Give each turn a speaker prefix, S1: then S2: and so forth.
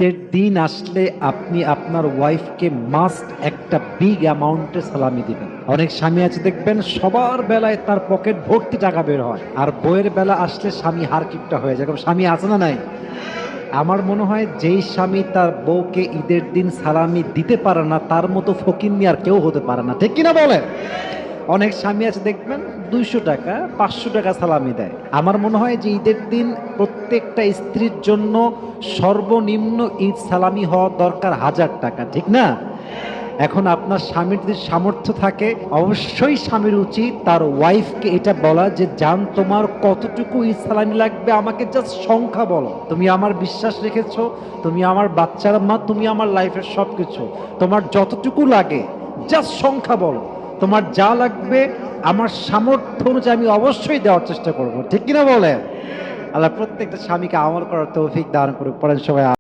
S1: ঈদের দিন আসলে আপনি আপনার ওয়াইফকে মাস্ট একটা বিগ অ্যামাউন্টের সালামি দিবেন। অনেক স্বামী আছে দেখবেন সবার বেলায় তার পকেট ভর্তি টাকা বের হয়, আর বইয়ের বেলা আসলে স্বামী হারকিপটা হয়ে যায়। এরকম স্বামী আছে না নাই? আমার মনে হয় যেই স্বামী তার বউকে ঈদের দিন সালামি দিতে পারে না তার মতো ফকিন্নি আর কেউ হতে পারে না, ঠিক কিনা বলেন? অনেক স্বামী আছে দেখবেন 200 টাকা 500 টাকা সালামি দেয়। আমার মনে হয় যে ঈদের দিন প্রত্যেকটা স্ত্রীর জন্য সর্বনিম্ন ঈদ সালামি হওয়া দরকার 1000 টাকা, ঠিক না? এখন আপনার স্বামীর যদি সামর্থ্য থাকে, অবশ্যই স্বামীর উচিত তার ওয়াইফকে এটা বলা যে জান তোমার কতটুকু ঈদ সালামি লাগবে আমাকে জাস্ট সংখ্যা বলো। তুমি আমার বিশ্বাস রেখেছো, তুমি আমার বাচ্চার মা, তুমি আমার লাইফের সবকিছু, তোমার যতটুকু লাগে জাস্ট সংখ্যা বলো। তোমার যা লাগবে আমার সামর্থ্য অনুযায়ী আমি অবশ্যই দেওয়ার চেষ্টা করব, ঠিক কিনা বলে? আল্লাহ প্রত্যেকটা স্বামীকে আমল করার তৌফিক দান করুক। পড়েন সবাই।